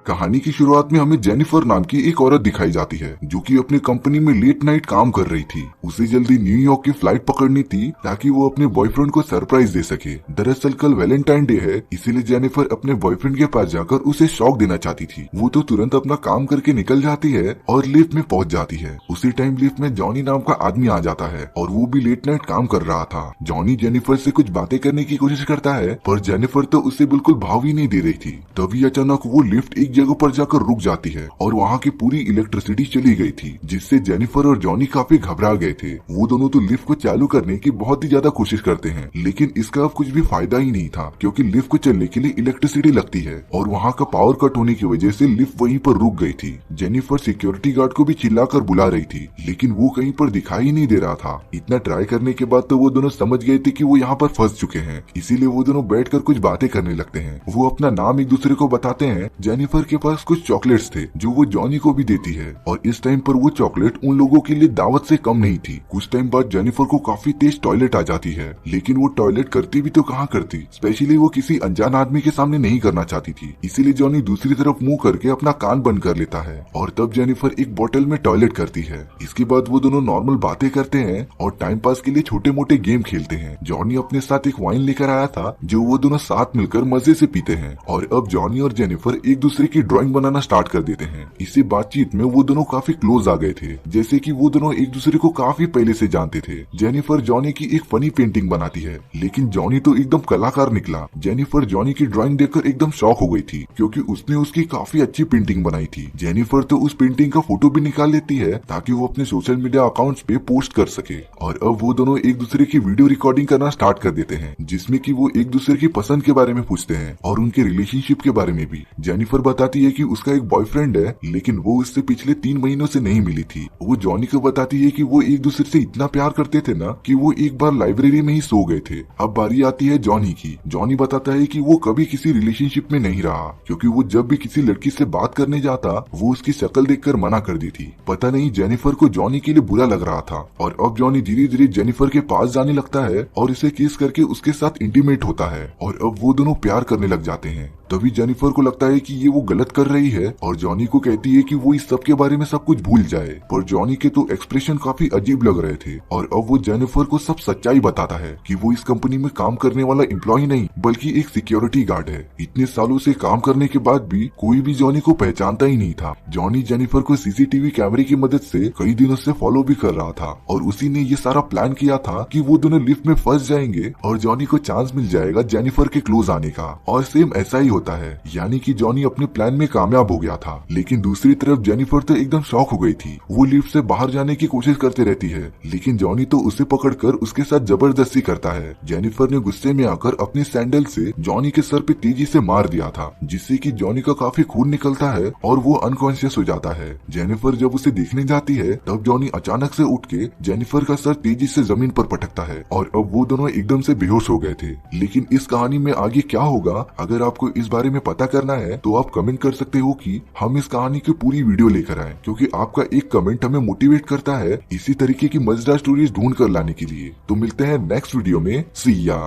कहानी की शुरुआत में हमें जेनिफर नाम की एक औरत दिखाई जाती है जो कि अपनी कंपनी में लेट नाइट काम कर रही थी। उसे जल्दी न्यूयॉर्क की फ्लाइट पकड़नी थी ताकि वो अपने बॉयफ्रेंड को सरप्राइज दे सके। दरअसल कल वैलेंटाइन डे है, इसीलिए जेनिफर अपने बॉयफ्रेंड के पास जाकर उसे शॉक देना चाहती थी। वो तो तुरंत अपना काम करके निकल जाती है और लिफ्ट में पहुंच जाती है। उसी टाइम लिफ्ट में जॉनी नाम का आदमी आ जाता है और वो भी लेट नाइट काम कर रहा था। जॉनी जेनिफर से कुछ बातें करने की कोशिश करता है पर जेनिफर तो उसे बिल्कुल भाव ही नहीं दे रही थी। तभी अचानक वो लिफ्ट एक जगह पर जाकर रुक जाती है और वहाँ की पूरी इलेक्ट्रिसिटी चली गई थी, जिससे जेनिफर और जॉनी काफी घबरा गए थे। वो दोनों तो लिफ्ट को चालू करने की बहुत ही ज्यादा कोशिश करते हैं, लेकिन इसका अब कुछ भी फायदा ही नहीं था क्योंकि लिफ्ट को चलने के लिए इलेक्ट्रिसिटी लगती है और वहाँ का पावर कट होने की वजह से लिफ्ट वहीं पर रुक गई थी। जेनिफर सिक्योरिटी गार्ड को भी चिल्लाकर बुला रही थी, लेकिन वो कहीं पर दिखाई नहीं दे रहा था। इतना ट्राई करने के बाद तो वो दोनों समझ गए थे कि वो यहाँ पर फंस चुके हैं, इसीलिए वो दोनों बैठकर कुछ बातें करने लगते हैं। वो अपना नाम एक दूसरे को बताते हैं। जेनिफर के पास कुछ चॉकलेट्स थे जो वो जॉनी को भी देती है और इस टाइम पर वो चॉकलेट उन लोगों के लिए दावत से कम नहीं थी। कुछ टाइम बाद जेनिफर को काफी तेज टॉयलेट आ जाती है, लेकिन वो टॉयलेट करती भी तो कहाँ करती, स्पेशली वो किसी अनजान आदमी के सामने नहीं करना चाहती थी। इसीलिए जॉनी दूसरी तरफ मुंह करके अपना कान बंद कर लेता है और तब जेनिफर एक बोतल में टॉयलेट करती है। इसके बाद वो दोनों नॉर्मल बातें करते हैं और टाइम पास के लिए छोटे मोटे गेम खेलते हैं। जॉनी अपने साथ एक वाइन लेकर आया था जो वो दोनों साथ मिलकर मजे से पीते हैं और अब जॉनी और जेनिफर एक दूसरे की ड्राइंग बनाना स्टार्ट कर देते हैं। इसी बातचीत में वो दोनों काफी क्लोज आ गए थे, जैसे कि वो दोनों एक दूसरे को काफी पहले से जानते थे। जेनिफर जॉनी की एक फनी पेंटिंग बनाती है, लेकिन जॉनी तो एकदम कलाकार निकला। जेनिफर जॉनी की ड्राइंग देखकर एकदम शॉक हो गई थी क्योंकि उसने उसकी काफी अच्छी पेंटिंग बनाई थी। जेनिफर तो उस पेंटिंग का फोटो भी निकाल लेती है ताकि वो अपने सोशल मीडिया अकाउंट्स पे पोस्ट कर सके। और अब वो दोनों एक दूसरे की वीडियो रिकॉर्डिंग करना स्टार्ट कर देते हैं, जिसमें कि वो एक दूसरे की पसंद के बारे में पूछते हैं और उनके रिलेशनशिप के बारे में भी। जेनिफर बताती है कि उसका एक बॉयफ्रेंड है, लेकिन वो उससे पिछले 3 महीनों से नहीं मिली थी। वो जॉनी को बताती है कि वो एक दूसरे से इतना प्यार करते थे ना कि वो एक बार लाइब्रेरी में ही सो गए थे। अब बारी आती है जॉनी की। जॉनी बताता है कि वो कभी किसी रिलेशनशिप में नहीं रहा क्योंकि वो जब भी किसी लड़की से बात करने जाता वो उसकी शक्ल देखकर मना कर दी थी। पता नहीं जेनिफर को जॉनी के लिए बुरा लग रहा था और अब जॉनी धीरे धीरे जेनिफर के पास जाने लगता है और इसे किस करके उसके साथ इंटीमेट होता है और अब वो दोनों प्यार करने लग जाते हैं। तभी जेनिफर को लगता है कि ये वो गलत कर रही है और जॉनी को कहती है कि वो इस सब के बारे में सब कुछ भूल जाए, पर जॉनी के तो एक्सप्रेशन काफी अजीब लग रहे थे और अब वो जेनिफर को सब सच्चाई बताता है कि वो इस कंपनी में काम करने वाला एम्प्लॉय नहीं बल्कि एक सिक्योरिटी गार्ड है। इतने सालों से काम करने के बाद भी कोई भी जॉनी को पहचानता ही नहीं था। जॉनी जेनिफर को सीसीटीवी कैमरे की मदद से कई दिनों से फॉलो भी कर रहा था और उसी ने ये सारा प्लान किया था कि वो दोनों लिफ्ट में फंस जाएंगे और जॉनी को चांस मिल जाएगा जेनिफर के क्लोज आने का। और सेम ऐसा ही होता है, यानी कि जॉनी अपने प्लान में कामयाब हो गया था। लेकिन दूसरी तरफ जेनिफर तो एकदम शॉक हो गई थी। वो लिफ्ट से बाहर जाने की कोशिश करती रहती है, लेकिन जॉनी तो उसे पकड़कर उसके साथ जबरदस्ती करता है। जेनिफर ने गुस्से में आकर अपनी सैंडल से जॉनी के सर पे तेजी से मार दिया था, जिससे कि जॉनी का काफी खून निकलता है और वो अनकॉन्शियस हो जाता है। जेनिफर जब उसे देखने जाती है तब जॉनी अचानक से उठ के जेनिफर का सर तेजी से जमीन पर पटकता है और अब वो दोनों एकदम से बेहोश हो गए थे। लेकिन इस कहानी में आगे क्या होगा, अगर आपको इस बारे में पता करना है तो आप कमेंट कर सकते हो कि हम इस कहानी की पूरी वीडियो लेकर आए, क्योंकि आपका एक कमेंट हमें मोटिवेट करता है इसी तरीके की मजेदार स्टोरीज ढूंढ कर लाने के लिए। तो मिलते हैं नेक्स्ट वीडियो में। सी या।